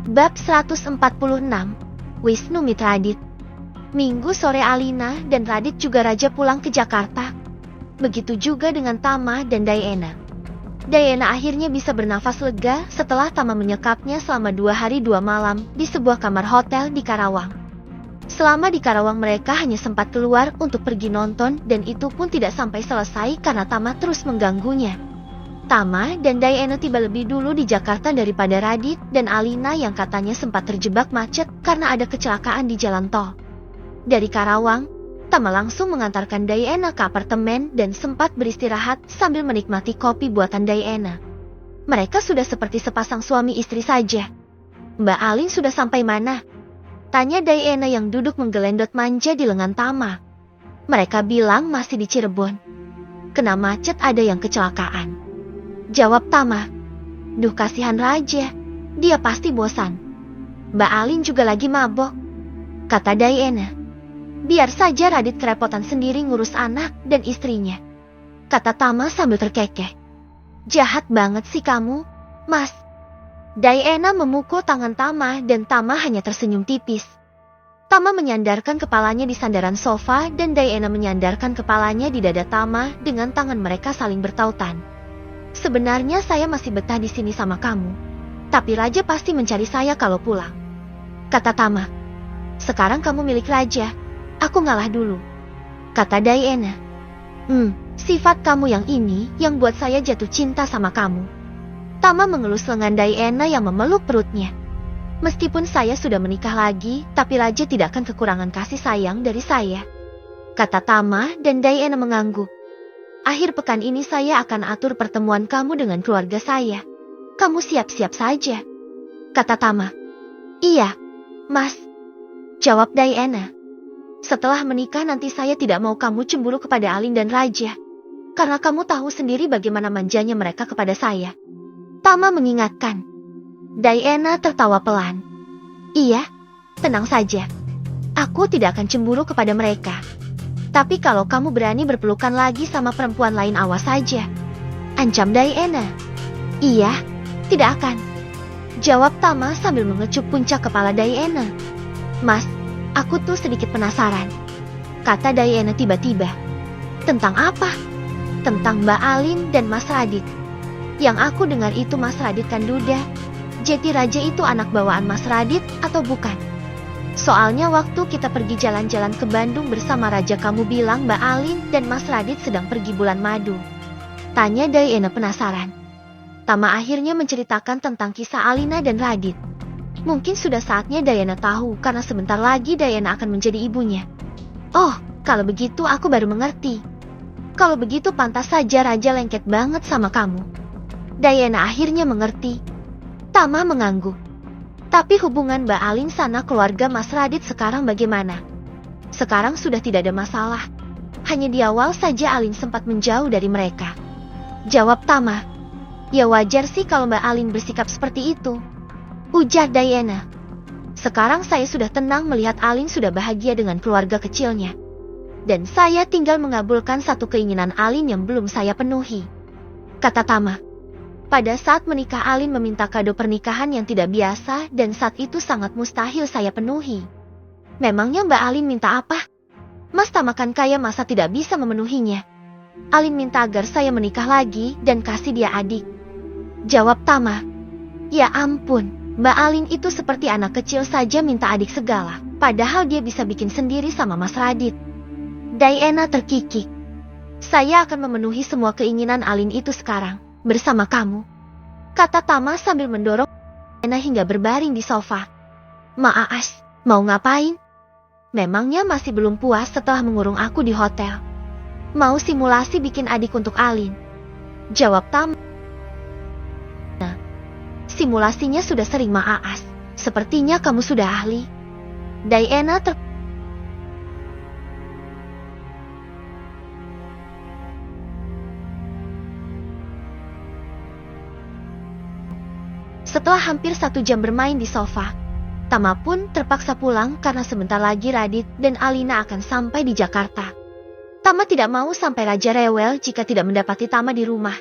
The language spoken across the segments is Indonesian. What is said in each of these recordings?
Bab 146, Wisnu Mitra Radit. Minggu sore Alina dan Radit juga Raja pulang ke Jakarta. Begitu juga dengan Tama dan Diana. Diana akhirnya bisa bernafas lega setelah Tama menyekapnya selama 2 hari 2 malam di sebuah kamar hotel di Karawang. Selama di Karawang mereka hanya sempat keluar untuk pergi nonton dan itu pun tidak sampai selesai karena Tama terus mengganggunya. Tama dan Diana tiba lebih dulu di Jakarta daripada Radit dan Alina yang katanya sempat terjebak macet karena ada kecelakaan di jalan tol. Dari Karawang, Tama langsung mengantarkan Diana ke apartemen dan sempat beristirahat sambil menikmati kopi buatan Diana. Mereka sudah seperti sepasang suami istri saja. "Mbak Alin sudah sampai mana?" tanya Diana yang duduk menggelendot manja di lengan Tama. Mereka bilang masih di Cirebon. Kena macet, ada yang kecelakaan, jawab Tama. "Duh, kasihan Raja, dia pasti bosan. Mbak Alin juga lagi mabok," kata Diana. "Biar saja Radit kerepotan sendiri ngurus anak dan istrinya," kata Tama sambil terkekeh. "Jahat banget sih kamu, Mas." Diana memukul tangan Tama dan Tama hanya tersenyum tipis. Tama menyandarkan kepalanya di sandaran sofa dan Diana menyandarkan kepalanya di dada Tama dengan tangan mereka saling bertautan. "Sebenarnya saya masih betah di sini sama kamu, tapi Raja pasti mencari saya kalau pulang," kata Tama. "Sekarang kamu milik Raja, aku ngalah dulu," kata Diana. Sifat kamu yang ini yang buat saya jatuh cinta sama kamu." Tama mengelus lengan Diana yang memeluk perutnya. "Meskipun saya sudah menikah lagi, tapi Raja tidak akan kekurangan kasih sayang dari saya," kata Tama dan Diana mengangguk. "Akhir pekan ini saya akan atur pertemuan kamu dengan keluarga saya. Kamu siap-siap saja," kata Tama. "Iya, Mas," jawab Diana. "Setelah menikah nanti saya tidak mau kamu cemburu kepada Alin dan Raja. Karena kamu tahu sendiri bagaimana manjanya mereka kepada saya," Tama mengingatkan. Diana tertawa pelan. "Iya, tenang saja. Aku tidak akan cemburu kepada mereka. Tapi kalau kamu berani berpelukan lagi sama perempuan lain, awas saja," ancam Diana. "Iya, tidak akan," jawab Tama sambil mengecup puncak kepala Diana. "Mas, aku tuh sedikit penasaran," kata Diana tiba-tiba. "Tentang apa?" "Tentang Mbak Alin dan Mas Radit. Yang aku dengar itu Mas Radit kan duda. Jadi Raja itu anak bawaan Mas Radit atau bukan? Soalnya waktu kita pergi jalan-jalan ke Bandung bersama Raja kamu bilang Mbak Alin dan Mas Radit sedang pergi bulan madu," tanya Diana penasaran. Tama akhirnya menceritakan tentang kisah Alina dan Radit. Mungkin sudah saatnya Diana tahu karena sebentar lagi Diana akan menjadi ibunya. "Oh, kalau begitu aku baru mengerti. Kalau begitu pantas saja Raja lengket banget sama kamu." Diana akhirnya mengerti. Tama mengangguk. "Tapi hubungan Mbak Alin sana keluarga Mas Radit sekarang bagaimana?" "Sekarang sudah tidak ada masalah. Hanya di awal saja Alin sempat menjauh dari mereka," jawab Tama. "Ya wajar sih kalau Mbak Alin bersikap seperti itu," ujar Diana. "Sekarang saya sudah tenang melihat Alin sudah bahagia dengan keluarga kecilnya. Dan saya tinggal mengabulkan satu keinginan Alin yang belum saya penuhi," kata Tama. "Pada saat menikah Alin meminta kado pernikahan yang tidak biasa dan saat itu sangat mustahil saya penuhi." "Memangnya Mbak Alin minta apa?" "Mas Tama kan kaya, masa tidak bisa memenuhinya? Alin minta agar saya menikah lagi dan kasih dia adik," jawab Tama. "Ya ampun, Mbak Alin itu seperti anak kecil saja minta adik segala, padahal dia bisa bikin sendiri sama Mas Radit." Diana terkikik. "Saya akan memenuhi semua keinginan Alin itu sekarang bersama kamu," kata Tama sambil mendorong Diana hingga berbaring di sofa. "Maas, mau ngapain? Memangnya masih belum puas setelah mengurung aku di hotel? Mau simulasi bikin adik untuk Alin," jawab Tama. "Nah, simulasinya sudah sering Maas. Sepertinya kamu sudah ahli." Diana Setelah hampir 1 jam bermain di sofa, Tama pun terpaksa pulang karena sebentar lagi Radit dan Alina akan sampai di Jakarta. Tama tidak mau sampai Raja rewel jika tidak mendapati Tama di rumah.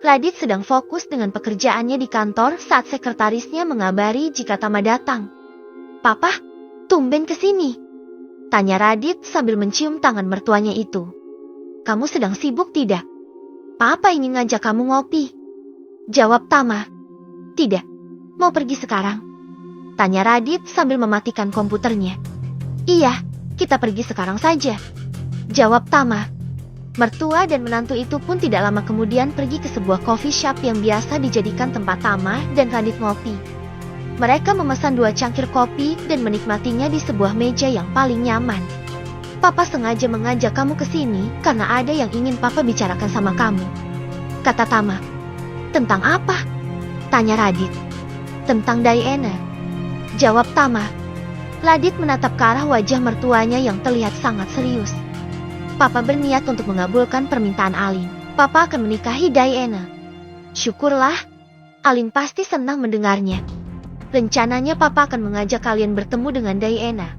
Radit sedang fokus dengan pekerjaannya di kantor saat sekretarisnya mengabari jika Tama datang. "Papa, tumben kesini?" tanya Radit sambil mencium tangan mertuanya itu. "Kamu sedang sibuk tidak? Papa ingin ngajak kamu ngopi," jawab Tama. "Tidak, mau pergi sekarang?" tanya Radit sambil mematikan komputernya. "Iya, kita pergi sekarang saja," jawab Tama. Mertua dan menantu itu pun tidak lama kemudian pergi ke sebuah coffee shop yang biasa dijadikan tempat Tama dan Radit ngopi. Mereka memesan 2 cangkir kopi dan menikmatinya di sebuah meja yang paling nyaman. "Papa sengaja mengajak kamu ke sini karena ada yang ingin Papa bicarakan sama kamu," kata Tama. "Tentang apa?" tanya Radit. "Tentang Diana," jawab Tama. Radit menatap ke arah wajah mertuanya yang terlihat sangat serius. "Papa berniat untuk mengabulkan permintaan Alin. Papa akan menikahi Diana." "Syukurlah, Alin pasti senang mendengarnya. Rencananya Papa akan mengajak kalian bertemu dengan Diana.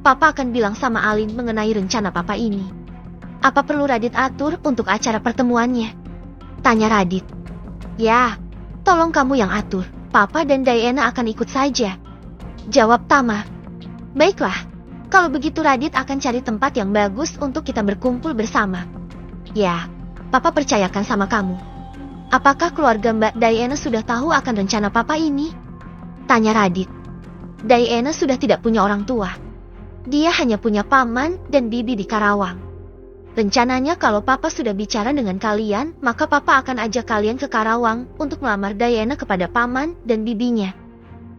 Papa akan bilang sama Alin mengenai rencana Papa ini." "Apa perlu Radit atur untuk acara pertemuannya?" tanya Radit. "Ya, tolong kamu yang atur. Papa dan Diana akan ikut saja," jawab Tama. "Baiklah. Kalau begitu Radit akan cari tempat yang bagus untuk kita berkumpul bersama." "Ya, Papa percayakan sama kamu." "Apakah keluarga Mbak Diana sudah tahu akan rencana Papa ini?" tanya Radit. "Diana sudah tidak punya orang tua. Dia hanya punya paman dan bibi di Karawang. Rencananya kalau Papa sudah bicara dengan kalian, maka Papa akan ajak kalian ke Karawang untuk melamar Diana kepada paman dan bibinya."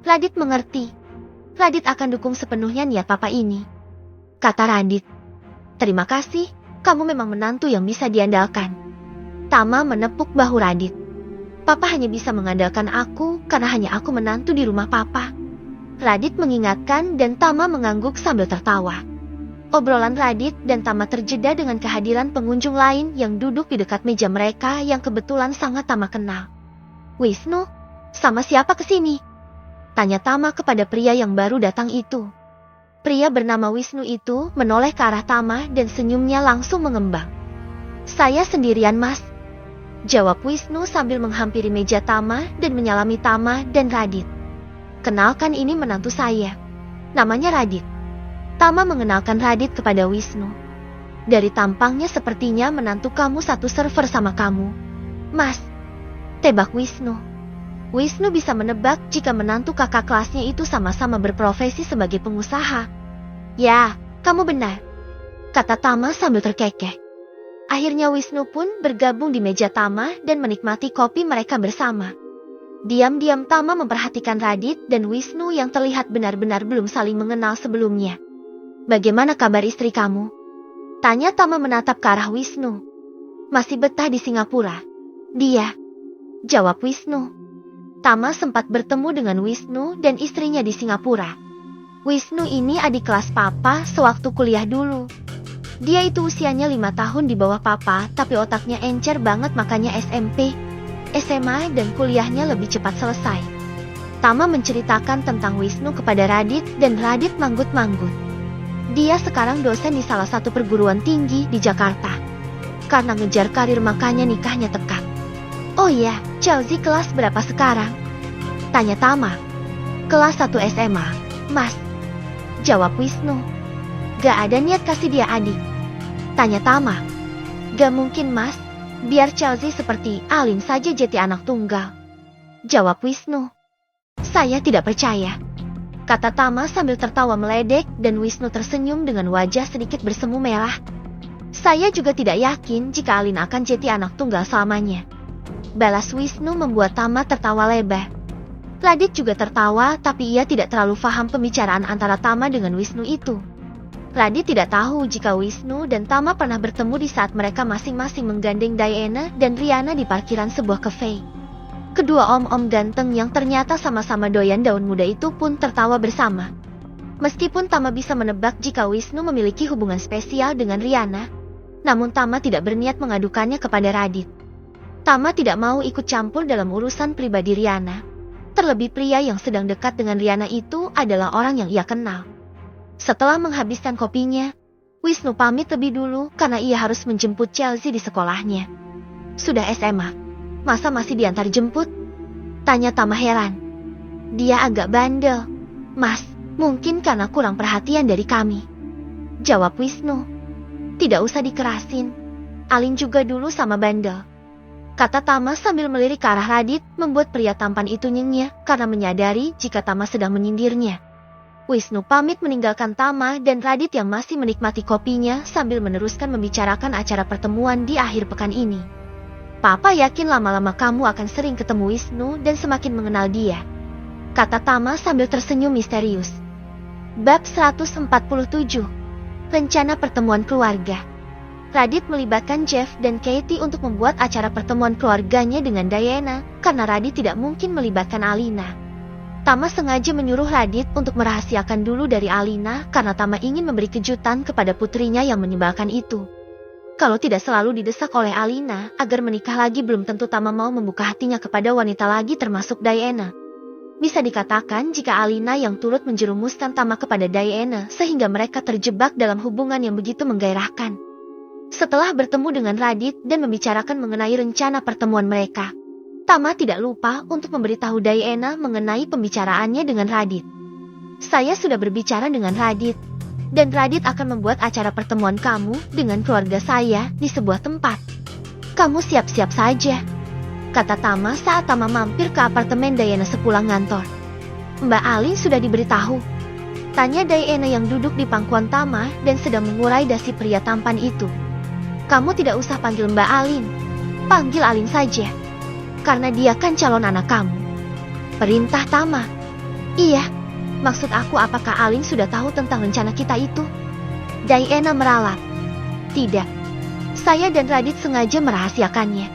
Radit mengerti. Radit akan dukung sepenuhnya niat Papa ini, kata Radit. "Terima kasih, kamu memang menantu yang bisa diandalkan." Tama menepuk bahu Radit. "Papa hanya bisa mengandalkan aku karena hanya aku menantu di rumah Papa." Radit mengingatkan dan Tama mengangguk sambil tertawa. Obrolan Radit dan Tama terjeda dengan kehadiran pengunjung lain yang duduk di dekat meja mereka yang kebetulan sangat Tama kenal. "Wisnu, sama siapa kesini?" tanya Tama kepada pria yang baru datang itu. Pria bernama Wisnu itu menoleh ke arah Tama dan senyumnya langsung mengembang. "Saya sendirian, Mas," jawab Wisnu sambil menghampiri meja Tama dan menyalami Tama dan Radit. "Kenalkan, ini menantu saya. Namanya Radit." Tama mengenalkan Radit kepada Wisnu. "Dari tampangnya sepertinya menantu kamu satu server sama kamu, Mas," tebak Wisnu. Wisnu bisa menebak jika menantu kakak kelasnya itu sama-sama berprofesi sebagai pengusaha. "Ya, kamu benar," kata Tama sambil terkekeh. Akhirnya Wisnu pun bergabung di meja Tama dan menikmati kopi mereka bersama. Diam-diam Tama memperhatikan Radit dan Wisnu yang terlihat benar-benar belum saling mengenal sebelumnya. "Bagaimana kabar istri kamu?" tanya Tama menatap ke arah Wisnu. "Masih betah di Singapura, dia," jawab Wisnu. Tama sempat bertemu dengan Wisnu dan istrinya di Singapura. Wisnu ini adik kelas Papa sewaktu kuliah dulu. Dia itu usianya 5 tahun di bawah Papa, tapi otaknya encer banget, makanya SMP, SMA dan kuliahnya lebih cepat selesai. Tama menceritakan tentang Wisnu kepada Radit dan Radit manggut-manggut. Dia sekarang dosen di salah satu perguruan tinggi di Jakarta. Karena ngejar karir makanya nikahnya tekak. "Oh iya, Chelsea kelas berapa sekarang?" tanya Tama. "Kelas 1 SMA, Mas," jawab Wisnu. "Gak ada niat kasih dia adik?" tanya Tama. "Gak mungkin, Mas. Biar Chelsea seperti Alin saja jadi anak tunggal," jawab Wisnu. "Saya tidak percaya," kata Tama sambil tertawa meledek dan Wisnu tersenyum dengan wajah sedikit bersemu merah. "Saya juga tidak yakin jika Alin akan jadi anak tunggal selamanya," balas Wisnu membuat Tama tertawa lebar. Radit juga tertawa, tapi ia tidak terlalu paham pembicaraan antara Tama dengan Wisnu itu. Radit tidak tahu jika Wisnu dan Tama pernah bertemu di saat mereka masing-masing menggandeng Diana dan Riana di parkiran sebuah kafe. Kedua om-om ganteng yang ternyata sama-sama doyan daun muda itu pun tertawa bersama. Meskipun Tama bisa menebak jika Wisnu memiliki hubungan spesial dengan Riana, namun Tama tidak berniat mengadukannya kepada Radit. Tama tidak mau ikut campur dalam urusan pribadi Riana. Terlebih pria yang sedang dekat dengan Riana itu adalah orang yang ia kenal. Setelah menghabiskan kopinya, Wisnu pamit lebih dulu karena ia harus menjemput Chelsea di sekolahnya. Sudah SMA, Masa masih diantar jemput? Tanya Tama heran. Dia agak bandel. Mas, mungkin karena kurang perhatian dari kami. Jawab Wisnu. Tidak usah dikerasin. Alin juga dulu sama bandel. Kata Tama sambil melirik ke arah Radit, membuat pria tampan itu nyengir karena menyadari jika Tama sedang menyindirnya. Wisnu pamit meninggalkan Tama dan Radit yang masih menikmati kopinya sambil meneruskan membicarakan acara pertemuan di akhir pekan ini. Papa yakin lama-lama kamu akan sering ketemu Wisnu dan semakin mengenal dia. Kata Tama sambil tersenyum misterius. Bab 147. Rencana pertemuan keluarga. Radit melibatkan Jeff dan Katie untuk membuat acara pertemuan keluarganya dengan Diana karena Radit tidak mungkin melibatkan Alina. Tama sengaja menyuruh Radit untuk merahasiakan dulu dari Alina karena Tama ingin memberi kejutan kepada putrinya yang menyebalkan itu. Kalau tidak selalu didesak oleh Alina agar menikah lagi, belum tentu Tama mau membuka hatinya kepada wanita lagi termasuk Diana. Bisa dikatakan jika Alina yang turut menjerumuskan Tama kepada Diana sehingga mereka terjebak dalam hubungan yang begitu menggairahkan. Setelah bertemu dengan Radit dan membicarakan mengenai rencana pertemuan mereka, Tama tidak lupa untuk memberitahu Diana mengenai pembicaraannya dengan Radit. Saya sudah berbicara dengan Radit. Dan Radit akan membuat acara pertemuan kamu dengan keluarga saya di sebuah tempat. Kamu siap-siap saja, kata Tama saat Tama mampir ke apartemen Diana sepulang ngantor. Mbak Alin sudah diberitahu? Tanya Diana yang duduk di pangkuan Tama dan sedang mengurai dasi pria tampan itu. Kamu tidak usah panggil Mbak Alin. Panggil Alin saja. Karena dia kan calon anak kamu. Perintah Tama. Iya. Maksud aku, apakah Alin sudah tahu tentang rencana kita itu? Diana meralat. Tidak. Saya dan Radit sengaja merahasiakannya.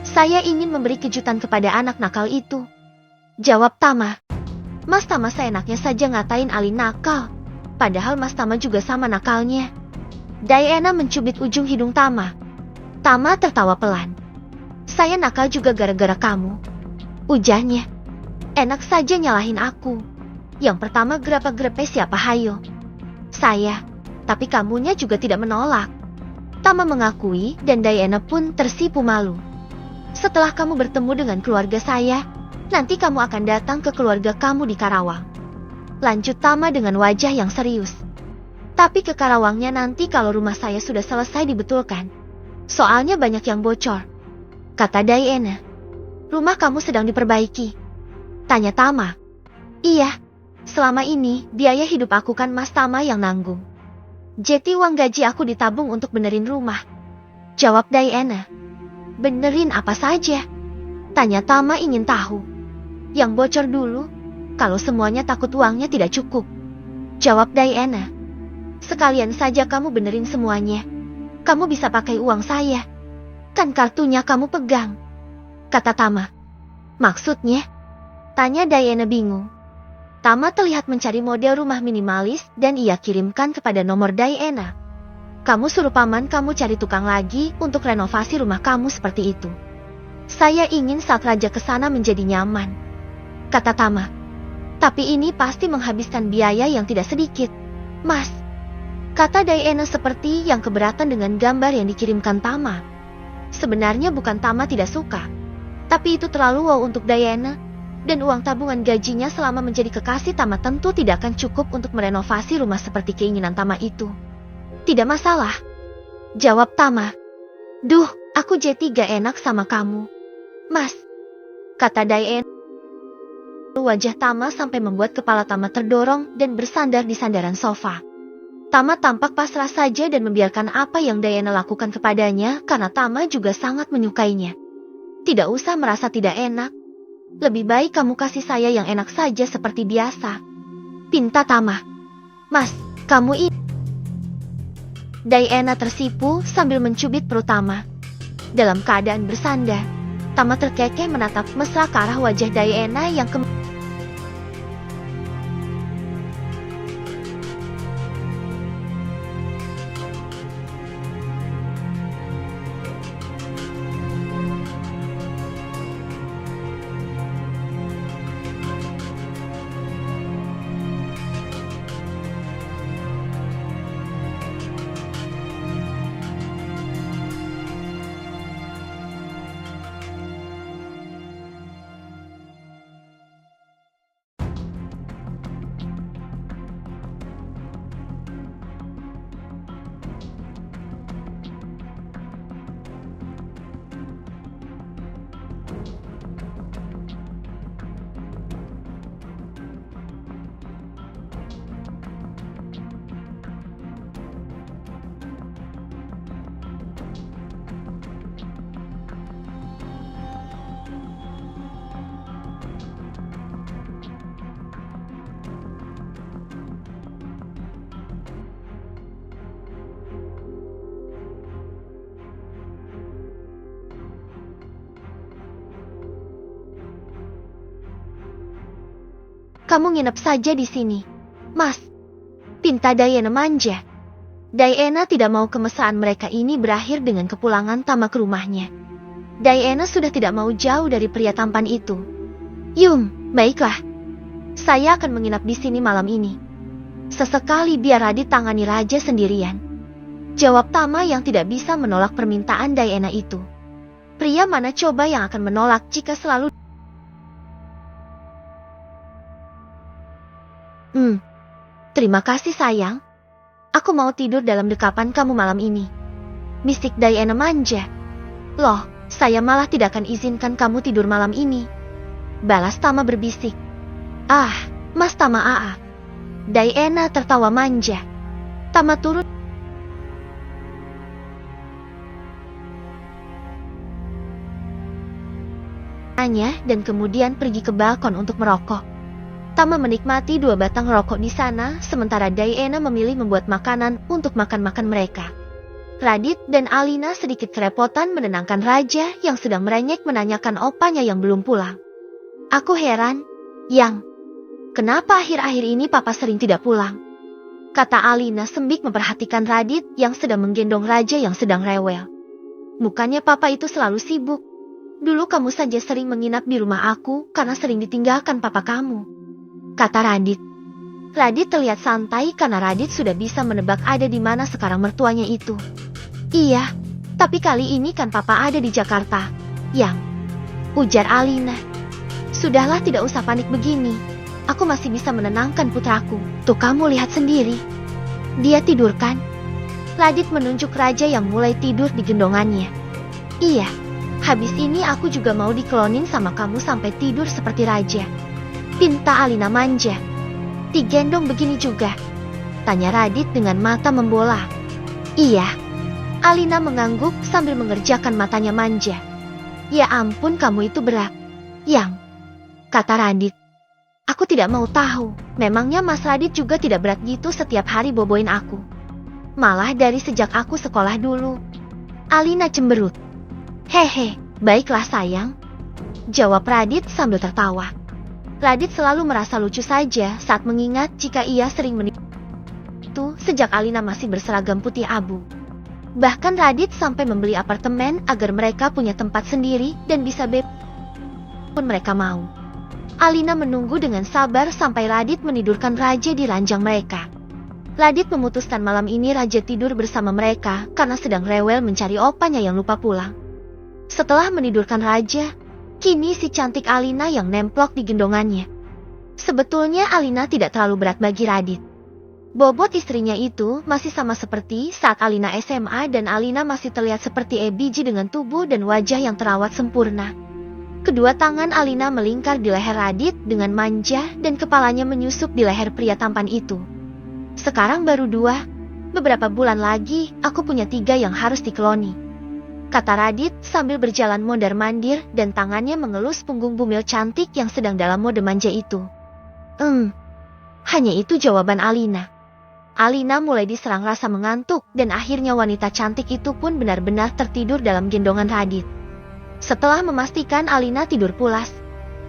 Saya ingin memberi kejutan kepada anak nakal itu. Jawab Tama. Mas Tama seenaknya saja ngatain Alin nakal. Padahal Mas Tama juga sama nakalnya. Diana mencubit ujung hidung Tama. Tama tertawa pelan. Saya nakal juga gara-gara kamu. Ujarnya. Enak saja nyalahin aku. Yang pertama grepe siapa hayo? Saya. Tapi kamunya juga tidak menolak. Tama mengakui dan Diana pun tersipu malu. Setelah kamu bertemu dengan keluarga saya, nanti kamu akan datang ke keluarga kamu di Karawang. Lanjut Tama dengan wajah yang serius. Tapi ke Karawangnya nanti kalau rumah saya sudah selesai dibetulkan. Soalnya banyak yang bocor. Kata Diana. Rumah kamu sedang diperbaiki? Tanya Tama. Iya. Selama ini, biaya hidup aku kan Mas Tama yang nanggung. Jadi uang gaji aku ditabung untuk benerin rumah. Jawab Diana. Benerin apa saja? Tanya Tama ingin tahu. Yang bocor dulu, kalau semuanya takut uangnya tidak cukup. Jawab Diana. Sekalian saja kamu benerin semuanya. Kamu bisa pakai uang saya. Kan kartunya kamu pegang. Kata Tama. Maksudnya? Tanya Diana bingung. Tama terlihat mencari model rumah minimalis dan ia kirimkan kepada nomor Diana. Kamu suruh paman kamu cari tukang lagi untuk renovasi rumah kamu seperti itu. Saya ingin saat raja ke sana menjadi nyaman. Kata Tama. Tapi ini pasti menghabiskan biaya yang tidak sedikit. Mas. Kata Diana seperti yang keberatan dengan gambar yang dikirimkan Tama. Sebenarnya bukan Tama tidak suka. Tapi itu terlalu wow untuk Diana. Dan uang tabungan gajinya selama menjadi kekasih Tama tentu tidak akan cukup untuk merenovasi rumah seperti keinginan Tama itu. Tidak masalah. Jawab Tama. Duh, aku jadi gak enak sama kamu. Mas. Kata Diana. Wajah Tama sampai membuat kepala Tama terdorong dan bersandar di sandaran sofa. Tama tampak pasrah saja dan membiarkan apa yang Diana lakukan kepadanya karena Tama juga sangat menyukainya. Tidak usah merasa tidak enak. Lebih baik kamu kasih saya yang enak saja seperti biasa. Pinta Tama. Mas, kamu ini. Diana tersipu sambil mencubit perut Tama. Dalam keadaan bersandar, Tama terkekeh menatap mesra ke arah wajah Diana yang Kamu nginep saja di sini, Mas. Pinta Diana manja. Diana tidak mau kemesraan mereka ini berakhir dengan kepulangan Tama ke rumahnya. Diana sudah tidak mau jauh dari pria tampan itu. Baiklah. Saya akan menginap di sini malam ini. Sesekali biar Radit tangani raja sendirian. Jawab Tama yang tidak bisa menolak permintaan Diana itu. Pria mana coba yang akan menolak jika selalu... Terima kasih sayang. Aku mau tidur dalam dekapan kamu malam ini. Mistik Diana manja. Loh, saya malah tidak akan izinkan kamu tidur malam ini. Balas Tama berbisik. Mas Tama Aa. Diana tertawa manja. Tama turun dan kemudian pergi ke balkon untuk merokok. Tama menikmati 2 batang rokok di sana, sementara Diana memilih membuat makanan untuk makan-makan mereka. Radit dan Alina sedikit kerepotan menenangkan raja yang sedang merengek menanyakan opanya yang belum pulang. Aku heran, Yang. Kenapa akhir-akhir ini papa sering tidak pulang? Kata Alina sembik memperhatikan Radit yang sedang menggendong raja yang sedang rewel. Bukannya papa itu selalu sibuk. Dulu kamu saja sering menginap di rumah aku karena sering ditinggalkan papa kamu. Kata Radit. Radit terlihat santai karena Radit sudah bisa menebak ada di mana sekarang mertuanya itu. Iya, tapi kali ini kan papa ada di Jakarta, Yang. Ujar Alina. Sudahlah, tidak usah panik begini. Aku masih bisa menenangkan putraku. Tuh kamu lihat sendiri. Dia tidur kan? Radit menunjuk raja yang mulai tidur di gendongannya. Iya, habis ini aku juga mau diklonin sama kamu sampai tidur seperti raja. Pinta Alina manja. Digendong begini juga? Tanya Radit dengan mata membola. Iya. Alina mengangguk sambil mengerjakan matanya manja. Ya ampun, kamu itu berat, Yang. Kata Radit. Aku tidak mau tahu. Memangnya Mas Radit juga tidak berat gitu setiap hari boboin aku? Malah dari sejak aku sekolah dulu. Alina cemberut. Hehe, baiklah sayang. Jawab Radit sambil tertawa. Radit selalu merasa lucu saja saat mengingat jika ia sering itu sejak Alina masih berseragam putih abu. Bahkan Radit sampai membeli apartemen agar mereka punya tempat sendiri dan bisa bebas pun mereka mau. Alina menunggu dengan sabar sampai Radit menidurkan raja di ranjang mereka. Radit memutuskan malam ini raja tidur bersama mereka karena sedang rewel mencari opanya yang lupa pulang. Setelah menidurkan raja, kini si cantik Alina yang nemplok di gendongannya. Sebetulnya Alina tidak terlalu berat bagi Radit. Bobot istrinya itu masih sama seperti saat Alina SMA dan Alina masih terlihat seperti biji dengan tubuh dan wajah yang terawat sempurna. Kedua tangan Alina melingkar di leher Radit dengan manja dan kepalanya menyusup di leher pria tampan itu. Sekarang baru 2, beberapa bulan lagi aku punya 3 yang harus dikeloni. Kata Radit sambil berjalan mondar-mandir dan tangannya mengelus punggung bumil cantik yang sedang dalam mode manja itu. Hanya itu jawaban Alina. Alina mulai diserang rasa mengantuk dan akhirnya wanita cantik itu pun benar-benar tertidur dalam gendongan Radit. Setelah memastikan Alina tidur pulas,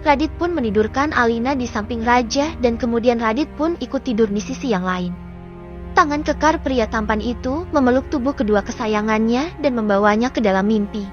Radit pun menidurkan Alina di samping raja dan kemudian Radit pun ikut tidur di sisi yang lain. Tangan kekar pria tampan itu memeluk tubuh kedua kesayangannya dan membawanya ke dalam mimpi.